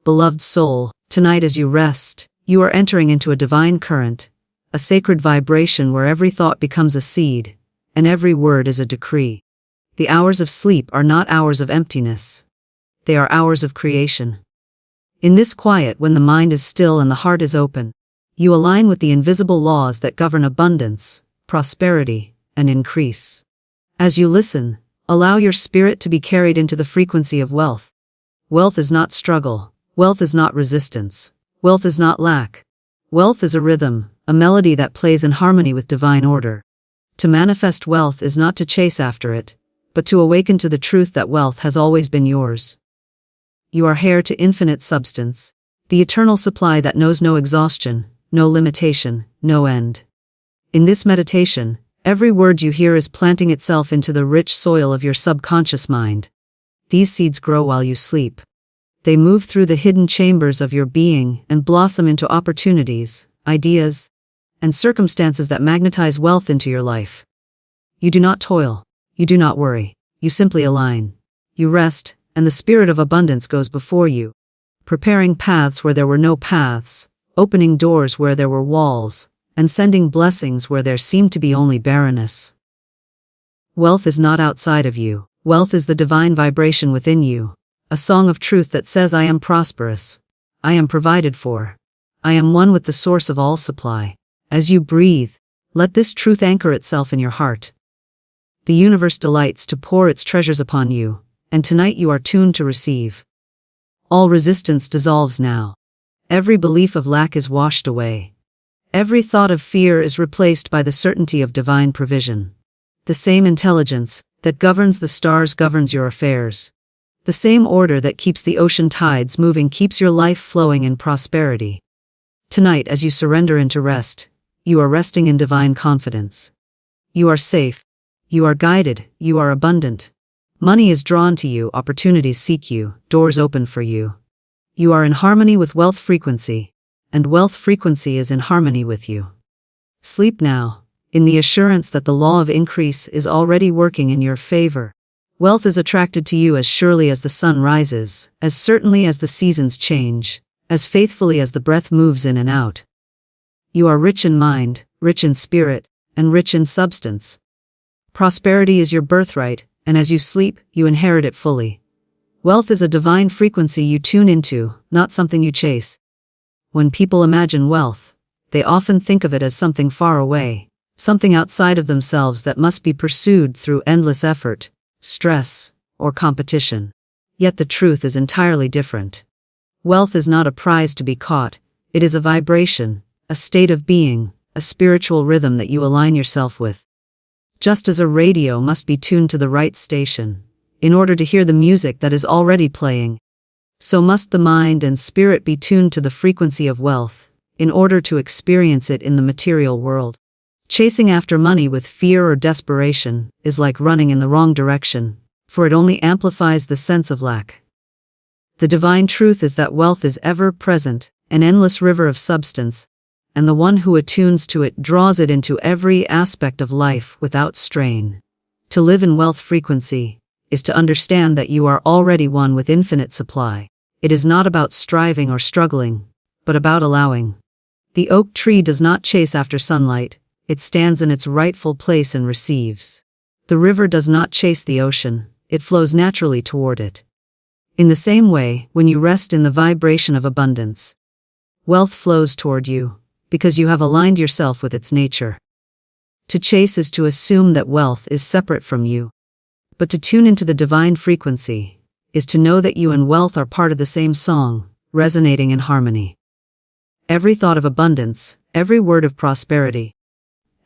Beloved soul, tonight as you rest, you are entering into a divine current, a sacred vibration where every thought becomes a seed, and every word is a decree. The hours of sleep are not hours of emptiness. They are hours of creation. In this quiet, when the mind is still and the heart is open, you align with the invisible laws that govern abundance, prosperity, and increase. As you listen, allow your spirit to be carried into the frequency of wealth. Wealth is not struggle. Wealth is not resistance. Wealth is not lack. Wealth is a rhythm, a melody that plays in harmony with divine order. To manifest wealth is not to chase after it, but to awaken to the truth that wealth has always been yours. You are heir to infinite substance, the eternal supply that knows no exhaustion, no limitation, no end. In this meditation, every word you hear is planting itself into the rich soil of your subconscious mind. These seeds grow while you sleep. They move through the hidden chambers of your being and blossom into opportunities, ideas, and circumstances that magnetize wealth into your life. You do not toil. You do not worry. You simply align. You rest, and the spirit of abundance goes before you, preparing paths where there were no paths, opening doors where there were walls, and sending blessings where there seemed to be only barrenness. Wealth is not outside of you. Wealth is the divine vibration within you, a song of truth that says, I am prosperous. I am provided for. I am one with the source of all supply. As you breathe, let this truth anchor itself in your heart. The universe delights to pour its treasures upon you, and tonight you are tuned to receive. All resistance dissolves now. Every belief of lack is washed away. Every thought of fear is replaced by the certainty of divine provision. The same intelligence that governs the stars governs your affairs. The same order that keeps the ocean tides moving keeps your life flowing in prosperity. Tonight, as you surrender into rest, you are resting in divine confidence. You are safe. You are guided. You are abundant. Money is drawn to you, opportunities seek you, doors open for you. You are in harmony with wealth frequency, and wealth frequency is in harmony with you. Sleep now, in the assurance that the law of increase is already working in your favor. Wealth is attracted to you as surely as the sun rises, as certainly as the seasons change, as faithfully as the breath moves in and out. You are rich in mind, rich in spirit, and rich in substance. Prosperity is your birthright, and as you sleep, you inherit it fully. Wealth is a divine frequency you tune into, not something you chase. When people imagine wealth, they often think of it as something far away, something outside of themselves that must be pursued through endless effort, stress, or competition. Yet the truth is entirely different. Wealth is not a prize to be caught, it is a vibration, a state of being, a spiritual rhythm that you align yourself with. Just as a radio must be tuned to the right station, in order to hear the music that is already playing, so must the mind and spirit be tuned to the frequency of wealth, in order to experience it in the material world. Chasing after money with fear or desperation is like running in the wrong direction, for it only amplifies the sense of lack. The divine truth is that wealth is ever present, an endless river of substance, and the one who attunes to it draws it into every aspect of life without strain. To live in wealth frequency is to understand that you are already one with infinite supply. It is not about striving or struggling, but about allowing. The oak tree does not chase after sunlight, it stands in its rightful place and receives. The river does not chase the ocean, it flows naturally toward it. In the same way, when you rest in the vibration of abundance, wealth flows toward you, because you have aligned yourself with its nature. To chase is to assume that wealth is separate from you. But to tune into the divine frequency is to know that you and wealth are part of the same song, resonating in harmony. Every thought of abundance, every word of prosperity,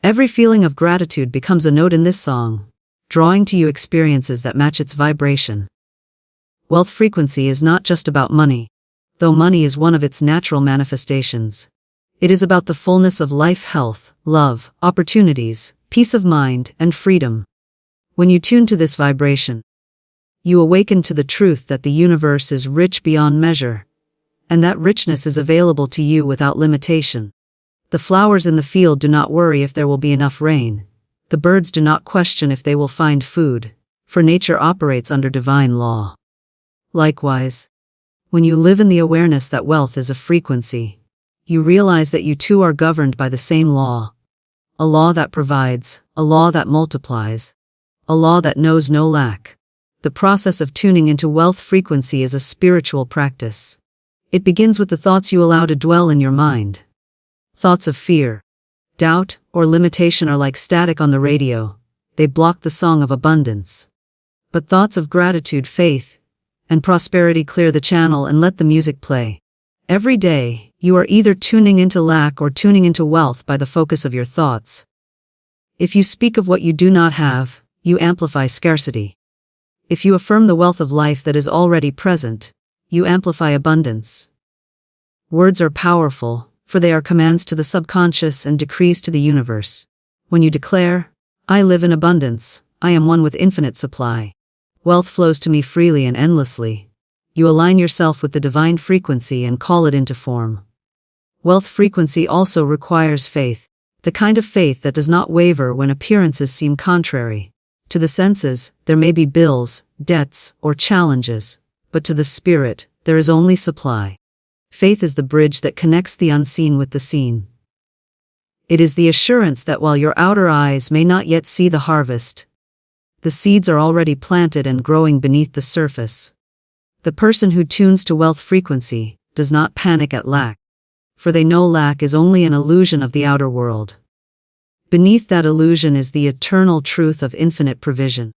every feeling of gratitude becomes a note in this song, drawing to you experiences that match its vibration. Wealth frequency is not just about money, though money is one of its natural manifestations. It is about the fullness of life, health, love, opportunities, peace of mind, and freedom. When you tune to this vibration, you awaken to the truth that the universe is rich beyond measure, and that richness is available to you without limitation. The flowers in the field do not worry if there will be enough rain. The birds do not question if they will find food, for nature operates under divine law. Likewise, When you live in the awareness that wealth is a frequency, you realize that you too are governed by the same law. A law that provides, a law that multiplies, a law that knows no lack. The process of tuning into wealth frequency is a spiritual practice. It begins with the thoughts you allow to dwell in your mind. Thoughts of fear, doubt, or limitation are like static on the radio. They block the song of abundance. But thoughts of gratitude, faith, and prosperity clear the channel and let the music play. Every day, you are either tuning into lack or tuning into wealth by the focus of your thoughts. If you speak of what you do not have, you amplify scarcity. If you affirm the wealth of life that is already present, you amplify abundance. Words are powerful, for they are commands to the subconscious and decrees to the universe. When you declare, "I live in abundance, I am one with infinite supply. Wealth flows to me freely and endlessly," you align yourself with the divine frequency and call it into form. Wealth frequency also requires faith, the kind of faith that does not waver when appearances seem contrary. To the senses, there may be bills, debts, or challenges, but to the spirit, there is only supply. Faith is the bridge that connects the unseen with the seen. It is the assurance that while your outer eyes may not yet see the harvest, the seeds are already planted and growing beneath the surface. The person who tunes to wealth frequency does not panic at lack, for they know lack is only an illusion of the outer world. Beneath that illusion is the eternal truth of infinite provision.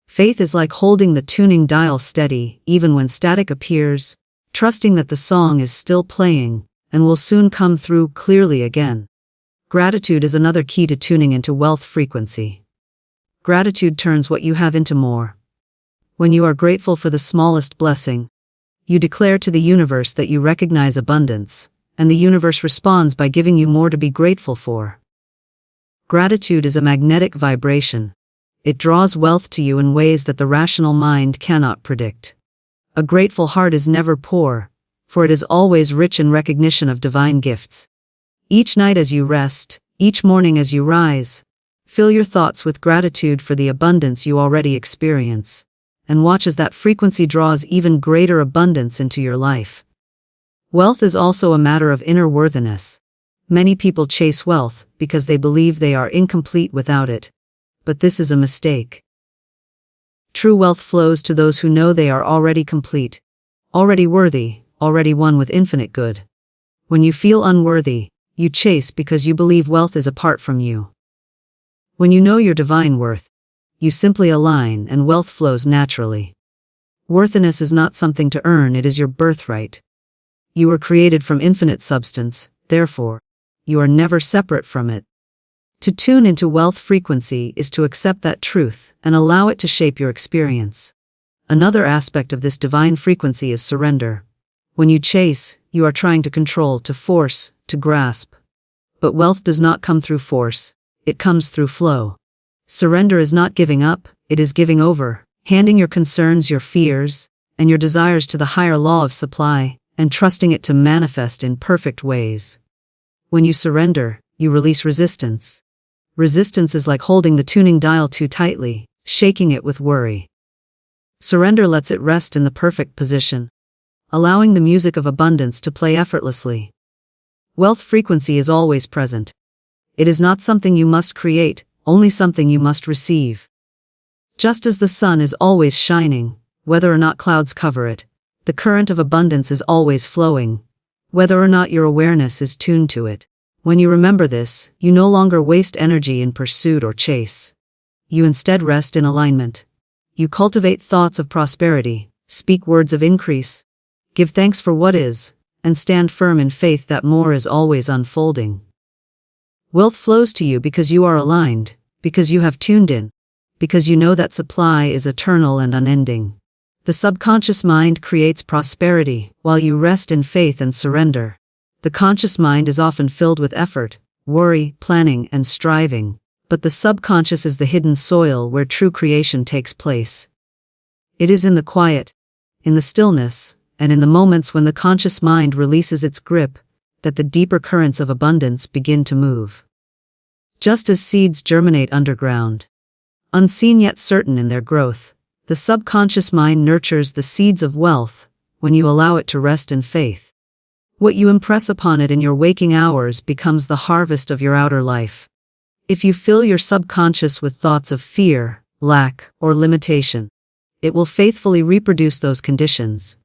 Faith is like holding the tuning dial steady even when static appears, trusting that the song is still playing and will soon come through clearly again. Gratitude is another key to tuning into wealth frequency. Gratitude turns what you have into more. When you are grateful for the smallest blessing, you declare to the universe that you recognize abundance, and the universe responds by giving you more to be grateful for. Gratitude is a magnetic vibration. It draws wealth to you in ways that the rational mind cannot predict. A grateful heart is never poor, for it is always rich in recognition of divine gifts. Each night as you rest, each morning as you rise, fill your thoughts with gratitude for the abundance you already experience, and watch as that frequency draws even greater abundance into your life. Wealth is also a matter of inner worthiness. Many people chase wealth because they believe they are incomplete without it, but this is a mistake. True wealth flows to those who know they are already complete, already worthy, already one with infinite good. When you feel unworthy, you chase because you believe wealth is apart from you. When you know your divine worth, you simply align and wealth flows naturally. Worthiness is not something to earn, it is your birthright. You were created from infinite substance, therefore, you are never separate from it. To tune into wealth frequency is to accept that truth and allow it to shape your experience. Another aspect of this divine frequency is surrender. When you chase, you are trying to control, to force, to grasp. But wealth does not come through force, it comes through flow. Surrender is not giving up, it is giving over, handing your concerns, your fears, and your desires to the higher law of supply, and trusting it to manifest in perfect ways. When you surrender, you release resistance. Resistance is like holding the tuning dial too tightly, shaking it with worry. Surrender lets it rest in the perfect position, allowing the music of abundance to play effortlessly. Wealth frequency is always present. It is not something you must create, only something you must receive. Just as the sun is always shining, whether or not clouds cover it, the current of abundance is always flowing, whether or not your awareness is tuned to it. When you remember this, you no longer waste energy in pursuit or chase. You instead rest in alignment. You cultivate thoughts of prosperity, speak words of increase, give thanks for what is, and stand firm in faith that more is always unfolding. Wealth flows to you because you are aligned, because you have tuned in, because you know that supply is eternal and unending. The subconscious mind creates prosperity, while you rest in faith and surrender. The conscious mind is often filled with effort, worry, planning, and striving, but the subconscious is the hidden soil where true creation takes place. It is in the quiet, in the stillness, and in the moments when the conscious mind releases its grip, that the deeper currents of abundance begin to move. Just as seeds germinate underground, unseen yet certain in their growth, the subconscious mind nurtures the seeds of wealth when you allow it to rest in faith. What you impress upon it in your waking hours becomes the harvest of your outer life. If you fill your subconscious with thoughts of fear, lack, or limitation, it will faithfully reproduce those conditions.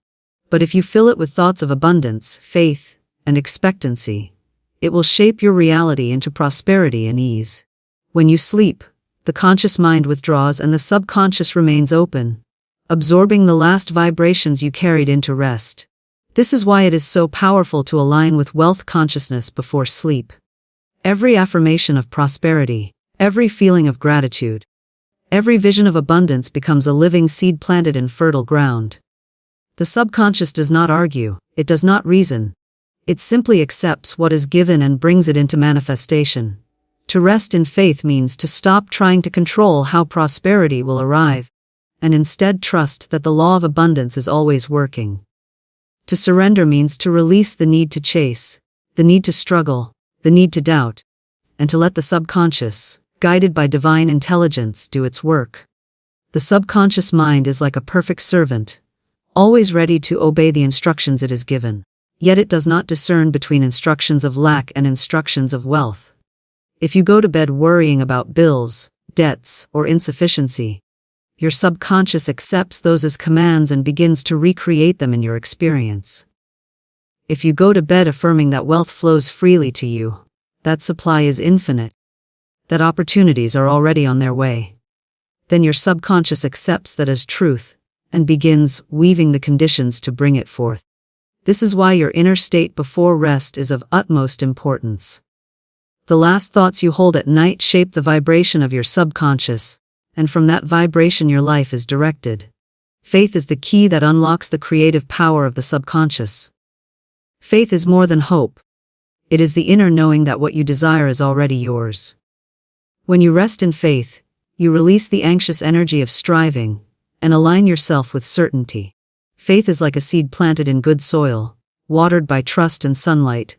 But if you fill it with thoughts of abundance, faith, and expectancy, it will shape your reality into prosperity and ease. When you sleep, the conscious mind withdraws and the subconscious remains open, absorbing the last vibrations you carried into rest. This is why it is so powerful to align with wealth consciousness before sleep. Every affirmation of prosperity, every feeling of gratitude, every vision of abundance becomes a living seed planted in fertile ground. The subconscious does not argue, it does not reason. It simply accepts what is given and brings it into manifestation. To rest in faith means to stop trying to control how prosperity will arrive, and instead trust that the law of abundance is always working. To surrender means to release the need to chase, the need to struggle, the need to doubt, and to let the subconscious, guided by divine intelligence, do its work. The subconscious mind is like a perfect servant, always ready to obey the instructions it is given. Yet it does not discern between instructions of lack and instructions of wealth. If you go to bed worrying about bills, debts, or insufficiency, your subconscious accepts those as commands and begins to recreate them in your experience. If you go to bed affirming that wealth flows freely to you, that supply is infinite, that opportunities are already on their way, then your subconscious accepts that as truth and begins weaving the conditions to bring it forth. This is why your inner state before rest is of utmost importance. The last thoughts you hold at night shape the vibration of your subconscious, and from that vibration your life is directed. Faith is the key that unlocks the creative power of the subconscious. Faith is more than hope. It is the inner knowing that what you desire is already yours. When you rest in faith, you release the anxious energy of striving and align yourself with certainty. Faith is like a seed planted in good soil, watered by trust and sunlight,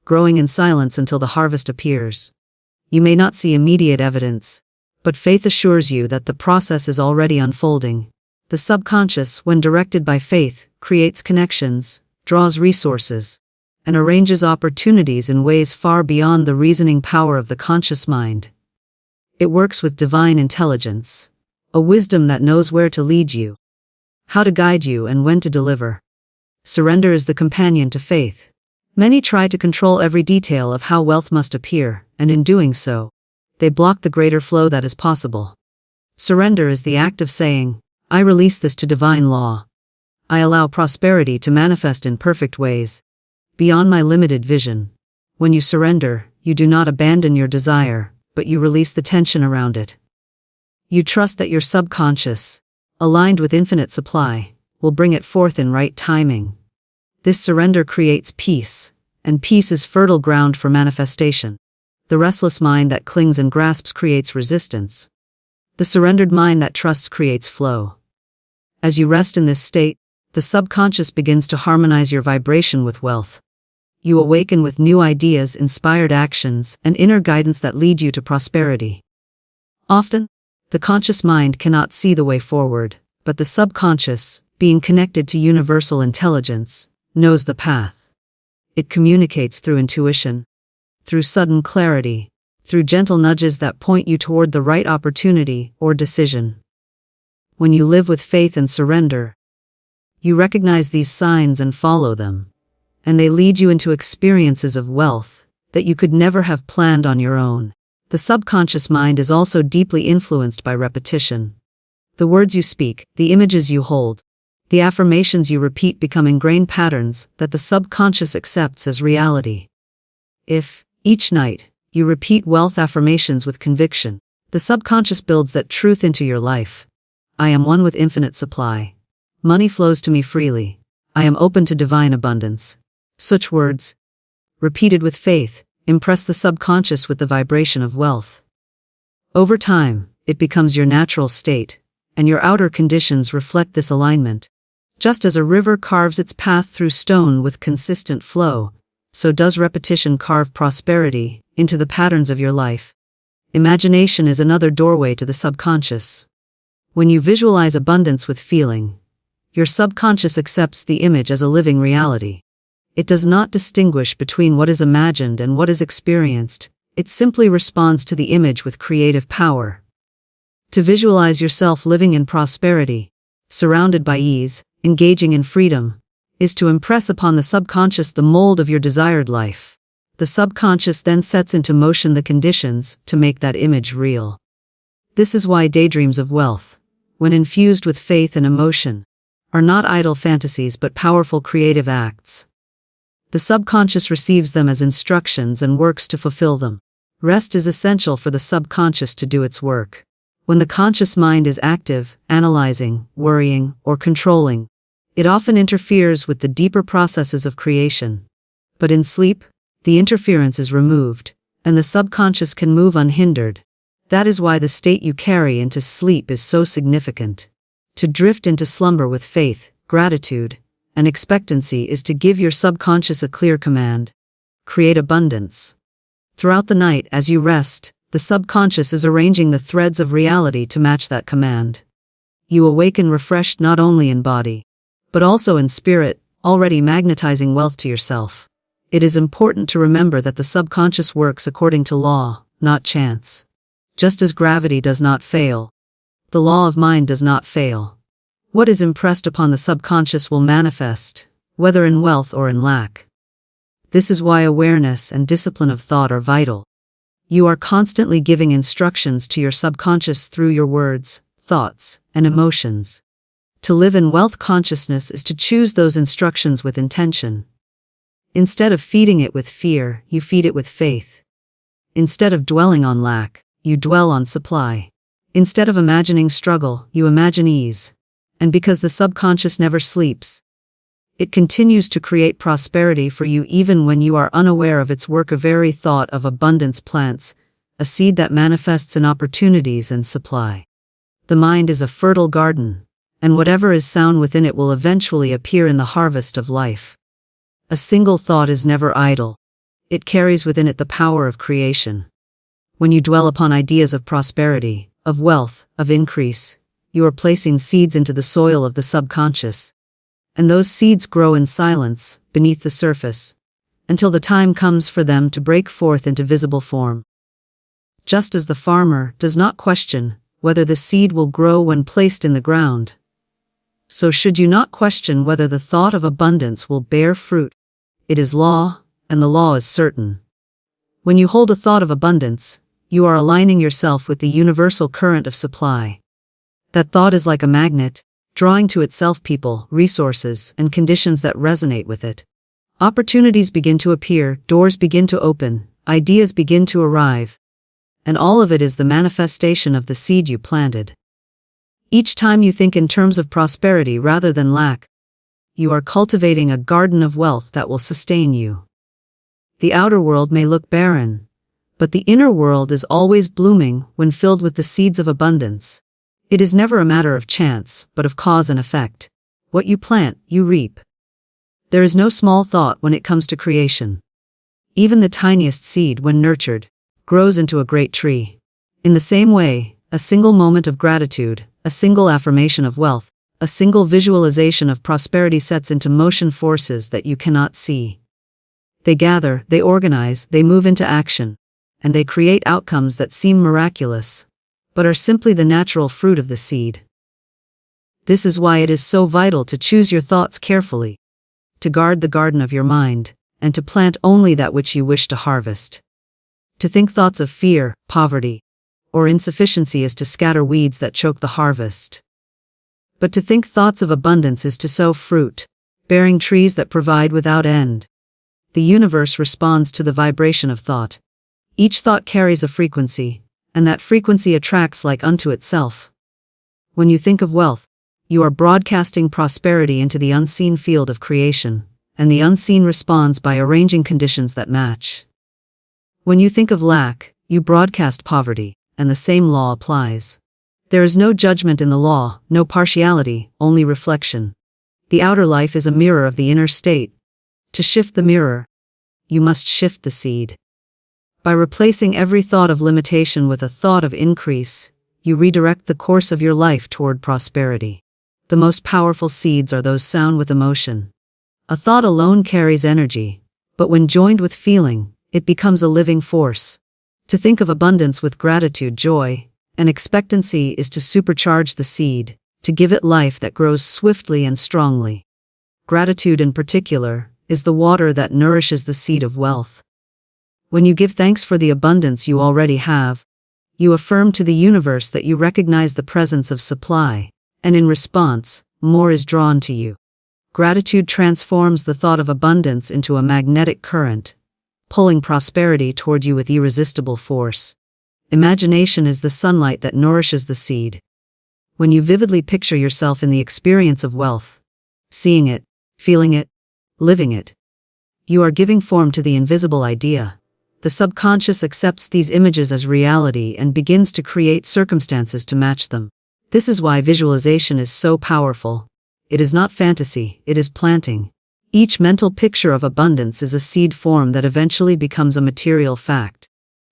growing in silence until the harvest appears. You may not see immediate evidence, but faith assures you that the process is already unfolding. The subconscious, when directed by faith, creates connections, draws resources, and arranges opportunities in ways far beyond the reasoning power of the conscious mind. It works with divine intelligence, a wisdom that knows where to lead you, how to guide you, and when to deliver. Surrender is the companion to faith. Many try to control every detail of how wealth must appear, and in doing so, they block the greater flow that is possible. Surrender is the act of saying, I release this to divine law. I allow prosperity to manifest in perfect ways, beyond my limited vision. When you surrender, you do not abandon your desire, but you release the tension around it. You trust that your subconscious, aligned with infinite supply, will bring it forth in right timing. This surrender creates peace, and peace is fertile ground for manifestation. The restless mind that clings and grasps creates resistance. The surrendered mind that trusts creates flow. As you rest in this state, the subconscious begins to harmonize your vibration with wealth. You awaken with new ideas, inspired actions, and inner guidance that lead you to prosperity. Often, the conscious mind cannot see the way forward, but the subconscious, being connected to universal intelligence, knows the path. It communicates through intuition, through sudden clarity, through gentle nudges that point you toward the right opportunity or decision. When you live with faith and surrender, you recognize these signs and follow them, and they lead you into experiences of wealth that you could never have planned on your own. The subconscious mind is also deeply influenced by repetition. The words you speak, the images you hold, the affirmations you repeat become ingrained patterns that the subconscious accepts as reality. If, each night, you repeat wealth affirmations with conviction, the subconscious builds that truth into your life. I am one with infinite supply. Money flows to me freely. I am open to divine abundance. Such words, repeated with faith, impress the subconscious with the vibration of wealth. Over time, it becomes your natural state, and your outer conditions reflect this alignment. Just as a river carves its path through stone with consistent flow, so does repetition carve prosperity into the patterns of your life. Imagination is another doorway to the subconscious. When you visualize abundance with feeling, Your subconscious accepts the image as a living reality. It does not distinguish between what is imagined and what is experienced. It simply responds to the image with creative power. To visualize yourself living in prosperity, surrounded by ease, engaging in freedom, is to impress upon the subconscious the mold of your desired life. The subconscious then sets into motion the conditions to make that image real. This is why daydreams of wealth, when infused with faith and emotion, are not idle fantasies but powerful creative acts. The subconscious receives them as instructions and works to fulfill them. Rest is essential for the subconscious to do its work. When the conscious mind is active, analyzing, worrying, or controlling, it often interferes with the deeper processes of creation. But in sleep, the interference is removed, and the subconscious can move unhindered. That is why the state you carry into sleep is so significant. To drift into slumber with faith, gratitude, and expectancy is to give your subconscious a clear command. Create abundance. Throughout the night, as you rest, the subconscious is arranging the threads of reality to match that command. You awaken refreshed not only in body, but also in spirit, already magnetizing wealth to yourself. It is important to remember that the subconscious works according to law, not chance. Just as gravity does not fail, the law of mind does not fail. What is impressed upon the subconscious will manifest, whether in wealth or in lack. This is why awareness and discipline of thought are vital. You are constantly giving instructions to your subconscious through your words, thoughts, and emotions. To live in wealth consciousness is to choose those instructions with intention. Instead of feeding it with fear, you feed it with faith. Instead of dwelling on lack, you dwell on supply. Instead of imagining struggle, you imagine ease. And because the subconscious never sleeps, it continues to create prosperity for you even when you are unaware of its work. A very thought of abundance plants a seed that manifests in opportunities and supply. The mind is a fertile garden, and whatever is sown within it will eventually appear in the harvest of life. A single thought is never idle. It carries within it the power of creation. When you dwell upon ideas of prosperity, of wealth, of increase, you are placing seeds into the soil of the subconscious. And those seeds grow in silence, beneath the surface, until the time comes for them to break forth into visible form. Just as the farmer does not question whether the seed will grow when placed in the ground, so should you not question whether the thought of abundance will bear fruit. It is law, and the law is certain. When you hold a thought of abundance, you are aligning yourself with the universal current of supply. That thought is like a magnet, drawing to itself people, resources, and conditions that resonate with it. Opportunities begin to appear, doors begin to open, ideas begin to arrive. And all of it is the manifestation of the seed you planted. Each time you think in terms of prosperity rather than lack, you are cultivating a garden of wealth that will sustain you. The outer world may look barren, but the inner world is always blooming when filled with the seeds of abundance. It is never a matter of chance, but of cause and effect. What you plant, you reap. There is no small thought when it comes to creation. Even the tiniest seed, when nurtured, grows into a great tree. In the same way, a single moment of gratitude, a single affirmation of wealth, a single visualization of prosperity sets into motion forces that you cannot see. They gather, they organize, they move into action, and they create outcomes that seem miraculous, but are simply the natural fruit of the seed. This is why it is so vital to choose your thoughts carefully, to guard the garden of your mind, and to plant only that which you wish to harvest. To think thoughts of fear, poverty, or insufficiency is to scatter weeds that choke the harvest. But to think thoughts of abundance is to sow fruit, bearing trees that provide without end. The universe responds to the vibration of thought. Each thought carries a frequency, and that frequency attracts like unto itself. When you think of wealth, you are broadcasting prosperity into the unseen field of creation, and the unseen responds by arranging conditions that match. When you think of lack, you broadcast poverty, and the same law applies. There is no judgment in the law, no partiality, only reflection. The outer life is a mirror of the inner state. To shift the mirror, you must shift the seed. By replacing every thought of limitation with a thought of increase, you redirect the course of your life toward prosperity. The most powerful seeds are those sown with emotion. A thought alone carries energy, but when joined with feeling, it becomes a living force. To think of abundance with gratitude, joy, and expectancy is to supercharge the seed, to give it life that grows swiftly and strongly. Gratitude, in particular, is the water that nourishes the seed of wealth. When you give thanks for the abundance you already have, you affirm to the universe that you recognize the presence of supply, and in response, more is drawn to you. Gratitude transforms the thought of abundance into a magnetic current, pulling prosperity toward you with irresistible force. Imagination is the sunlight that nourishes the seed. When you vividly picture yourself in the experience of wealth, seeing it, feeling it, living it, you are giving form to the invisible idea. The subconscious accepts these images as reality and begins to create circumstances to match them. This is why visualization is so powerful. It is not fantasy, it is planting. Each mental picture of abundance is a seed form that eventually becomes a material fact.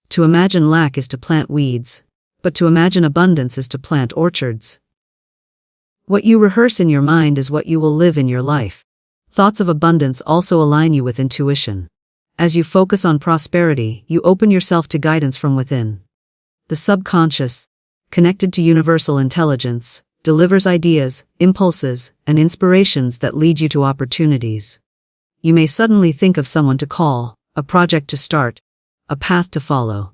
To imagine lack is to plant weeds, but to imagine abundance is to plant orchards. What you rehearse in your mind is what you will live in your life. Thoughts of abundance also align you with intuition. As you focus on prosperity, you open yourself to guidance from within. The subconscious, connected to universal intelligence, delivers ideas, impulses, and inspirations that lead you to opportunities. You may suddenly think of someone to call, a project to start, a path to follow.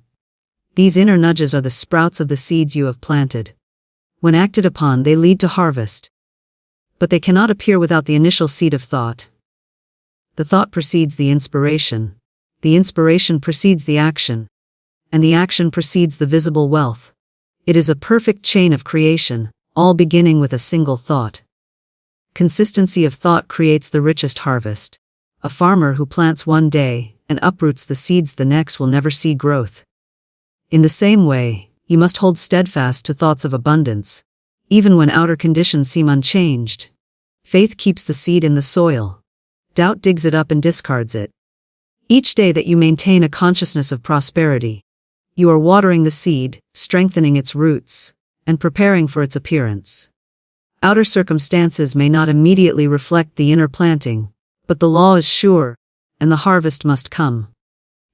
These inner nudges are the sprouts of the seeds you have planted. When acted upon, they lead to harvest. But they cannot appear without the initial seed of thought. The thought precedes the inspiration precedes the action, and the action precedes the visible wealth. It is a perfect chain of creation, all beginning with a single thought. Consistency of thought creates the richest harvest. A farmer who plants one day and uproots the seeds the next will never see growth. In the same way, you must hold steadfast to thoughts of abundance, even when outer conditions seem unchanged. Faith keeps the seed in the soil. Doubt digs it up and discards it. Each day that you maintain a consciousness of prosperity, you are watering the seed, strengthening its roots, and preparing for its appearance. Outer circumstances may not immediately reflect the inner planting, but the law is sure, and the harvest must come.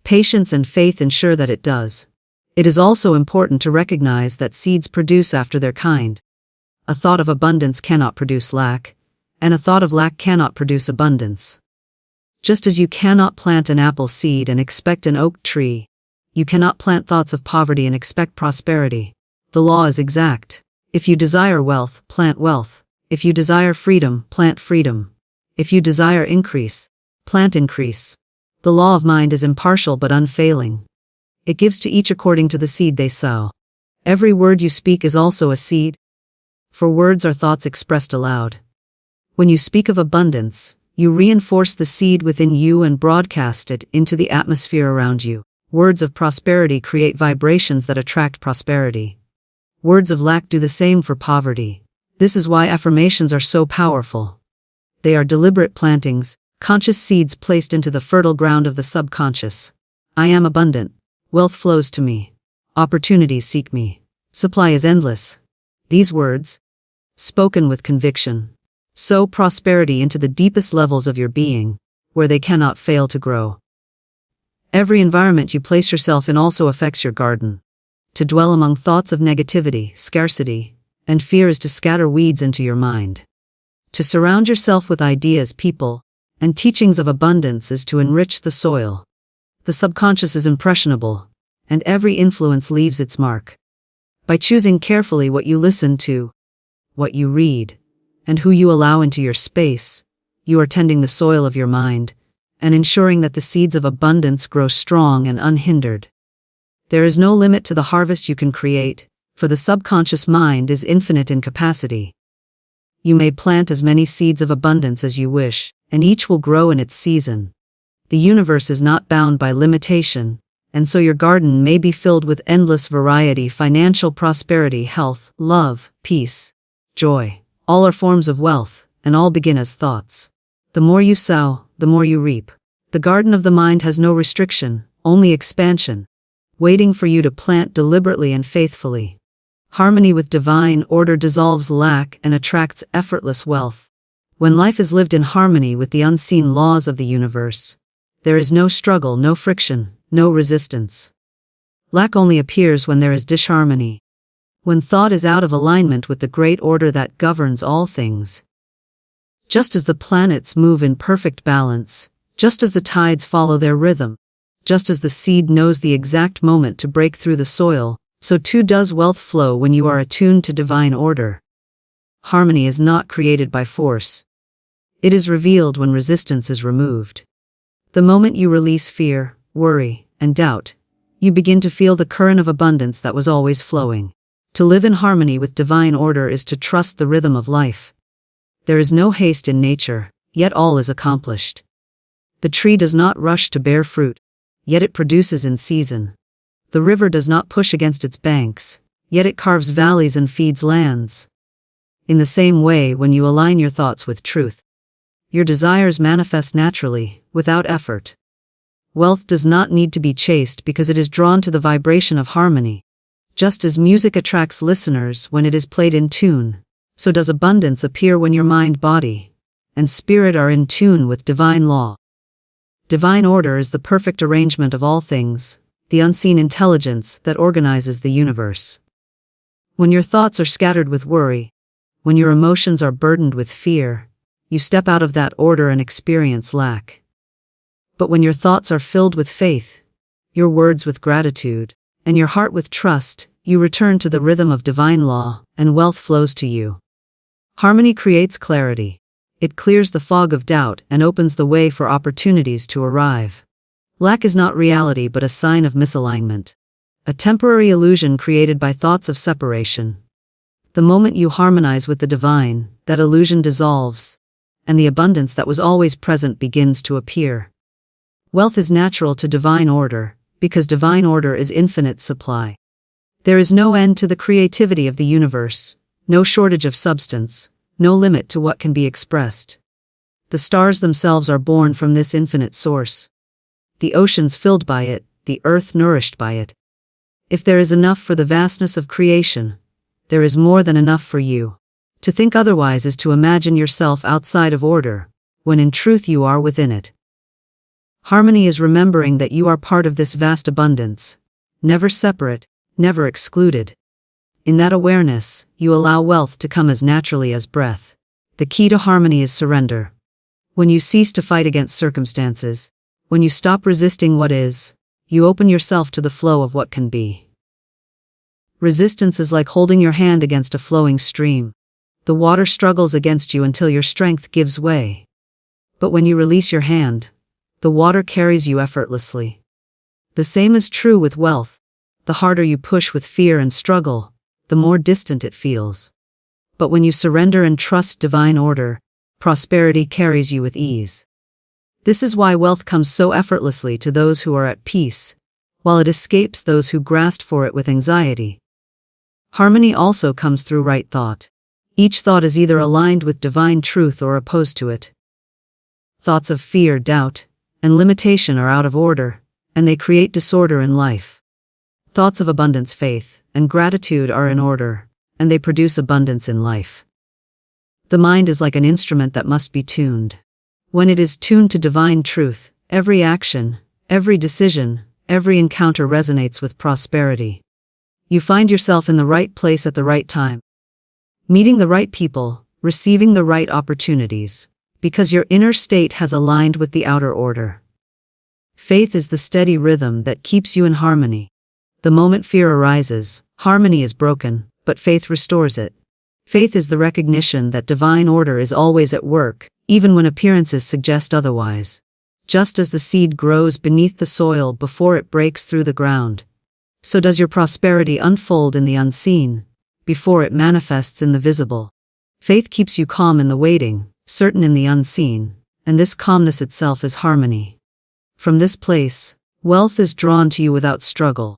Patience and faith ensure that it does. It is also important to recognize that seeds produce after their kind. A thought of abundance cannot produce lack, and a thought of lack cannot produce abundance. Just as you cannot plant an apple seed and expect an oak tree, you cannot plant thoughts of poverty and expect prosperity. The law is exact. If you desire wealth, plant wealth. If you desire freedom, plant freedom. If you desire increase, plant increase. The law of mind is impartial but unfailing. It gives to each according to the seed they sow. Every word you speak is also a seed, for words are thoughts expressed aloud. When you speak of abundance, you reinforce the seed within you and broadcast it into the atmosphere around you. Words of prosperity create vibrations that attract prosperity. Words of lack do the same for poverty. This is why affirmations are so powerful. They are deliberate plantings, conscious seeds placed into the fertile ground of the subconscious. I am abundant. Wealth flows to me. Opportunities seek me. Supply is endless. These words, spoken with conviction, sow prosperity into the deepest levels of your being, where they cannot fail to grow. Every environment you place yourself in also affects your garden. To dwell among thoughts of negativity, scarcity, and fear is to scatter weeds into your mind. To surround yourself with ideas, people, and teachings of abundance is to enrich the soil. The subconscious is impressionable, and every influence leaves its mark. By choosing carefully what you listen to, what you read, and who you allow into your space, you are tending the soil of your mind, and ensuring that the seeds of abundance grow strong and unhindered. There is no limit to the harvest you can create, for the subconscious mind is infinite in capacity. You may plant as many seeds of abundance as you wish, and each will grow in its season. The universe is not bound by limitation, and so your garden may be filled with endless variety, financial prosperity, health, love, peace, joy. All are forms of wealth, and all begin as thoughts. The more you sow, the more you reap. The garden of the mind has no restriction, only expansion, waiting for you to plant deliberately and faithfully. Harmony with divine order dissolves lack and attracts effortless wealth. When life is lived in harmony with the unseen laws of the universe, there is no struggle, no friction, no resistance. Lack only appears when there is disharmony. When thought is out of alignment with the great order that governs all things. Just as the planets move in perfect balance, just as the tides follow their rhythm, just as the seed knows the exact moment to break through the soil, so too does wealth flow when you are attuned to divine order. Harmony is not created by force. It is revealed when resistance is removed. The moment you release fear, worry, and doubt, you begin to feel the current of abundance that was always flowing. To live in harmony with divine order is to trust the rhythm of life. There is no haste in nature, yet all is accomplished. The tree does not rush to bear fruit, yet it produces in season. The river does not push against its banks, yet it carves valleys and feeds lands. In the same way, when you align your thoughts with truth, your desires manifest naturally, without effort. Wealth does not need to be chased because it is drawn to the vibration of harmony. Just as music attracts listeners when it is played in tune, so does abundance appear when your mind, body, and spirit are in tune with divine law. Divine order is the perfect arrangement of all things, the unseen intelligence that organizes the universe. When your thoughts are scattered with worry, when your emotions are burdened with fear, you step out of that order and experience lack. But when your thoughts are filled with faith, your words with gratitude, and your heart with trust, you return to the rhythm of divine law, and wealth flows to you. Harmony creates clarity. It clears the fog of doubt and opens the way for opportunities to arrive. Lack is not reality but a sign of misalignment, a temporary illusion created by thoughts of separation. The moment you harmonize with the divine, that illusion dissolves, and the abundance that was always present begins to appear. Wealth is natural to divine order, because divine order is infinite supply. There is no end to the creativity of the universe, no shortage of substance, no limit to what can be expressed. The stars themselves are born from this infinite source. The oceans filled by it, the earth nourished by it. If there is enough for the vastness of creation, there is more than enough for you. To think otherwise is to imagine yourself outside of order, when in truth you are within it. Harmony is remembering that you are part of this vast abundance, never separate, never excluded. In that awareness, you allow wealth to come as naturally as breath. The key to harmony is surrender. When you cease to fight against circumstances, when you stop resisting what is, you open yourself to the flow of what can be. Resistance is like holding your hand against a flowing stream. The water struggles against you until your strength gives way. But when you release your hand, the water carries you effortlessly. The same is true with wealth. The harder you push with fear and struggle, the more distant it feels. But when you surrender and trust divine order, prosperity carries you with ease. This is why wealth comes so effortlessly to those who are at peace, while it escapes those who grasp for it with anxiety. Harmony also comes through right thought. Each thought is either aligned with divine truth or opposed to it. Thoughts of fear, doubt, and limitation are out of order, and they create disorder in life. Thoughts of abundance, faith, and gratitude are in order, and they produce abundance in life. The mind is like an instrument that must be tuned. When it is tuned to divine truth, every action, every decision, every encounter resonates with prosperity. You find yourself in the right place at the right time, meeting the right people, receiving the right opportunities, because your inner state has aligned with the outer order. Faith is the steady rhythm that keeps you in harmony. The moment fear arises, harmony is broken, but faith restores it. Faith is the recognition that divine order is always at work, even when appearances suggest otherwise. Just as the seed grows beneath the soil before it breaks through the ground, so does your prosperity unfold in the unseen, before it manifests in the visible. Faith keeps you calm in the waiting, certain in the unseen, and this calmness itself is harmony. From this place, wealth is drawn to you without struggle.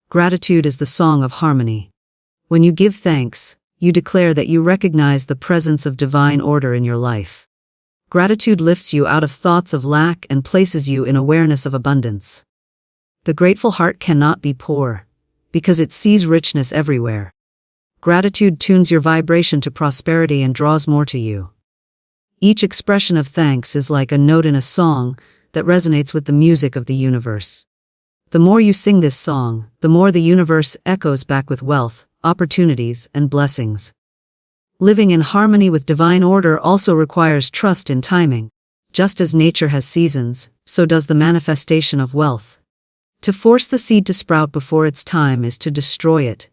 Gratitude is the song of harmony. When you give thanks, you declare that you recognize the presence of divine order in your life. Gratitude lifts you out of thoughts of lack and places you in awareness of abundance. The grateful heart cannot be poor, because it sees richness everywhere. Gratitude tunes your vibration to prosperity and draws more to you. Each expression of thanks is like a note in a song that resonates with the music of the universe. The more you sing this song, the more the universe echoes back with wealth, opportunities, and blessings. Living in harmony with divine order also requires trust in timing. Just as nature has seasons, so does the manifestation of wealth. To force the seed to sprout before its time is to destroy it,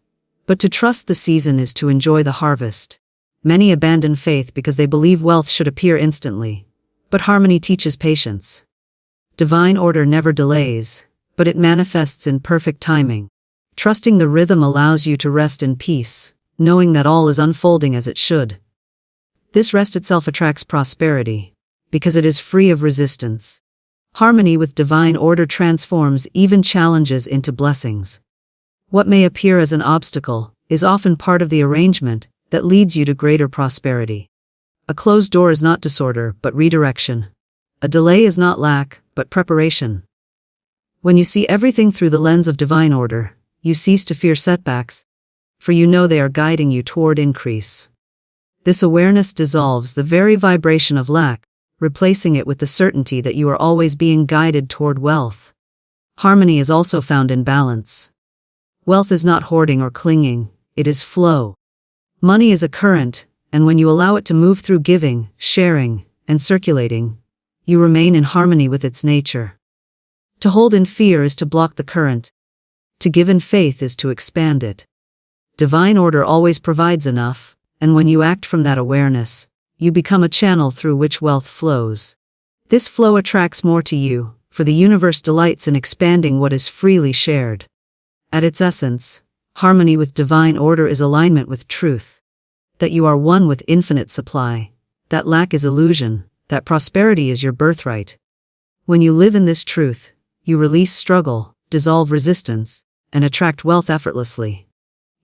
but to trust the season is to enjoy the harvest. Many abandon faith because they believe wealth should appear instantly, but harmony teaches patience. Divine order never delays, but it manifests in perfect timing. Trusting the rhythm allows you to rest in peace, knowing that all is unfolding as it should. This rest itself attracts prosperity, because it is free of resistance. Harmony with divine order transforms even challenges into blessings. What may appear as an obstacle is often part of the arrangement that leads you to greater prosperity. A closed door is not disorder, but redirection. A delay is not lack, but preparation. When you see everything through the lens of divine order, you cease to fear setbacks, for you know they are guiding you toward increase. This awareness dissolves the very vibration of lack, replacing it with the certainty that you are always being guided toward wealth. Harmony is also found in balance. Wealth is not hoarding or clinging, it is flow. Money is a current, and when you allow it to move through giving, sharing, and circulating, you remain in harmony with its nature. To hold in fear is to block the current. To give in faith is to expand it. Divine order always provides enough, and when you act from that awareness, you become a channel through which wealth flows. This flow attracts more to you, for the universe delights in expanding what is freely shared. At its essence, harmony with divine order is alignment with truth. That you are one with infinite supply, that lack is illusion, that prosperity is your birthright. When you live in this truth, you release struggle, dissolve resistance, and attract wealth effortlessly.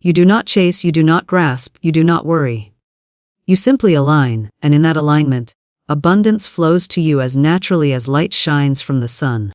You do not chase, you do not grasp, you do not worry. You simply align, and in that alignment, abundance flows to you as naturally as light shines from the sun.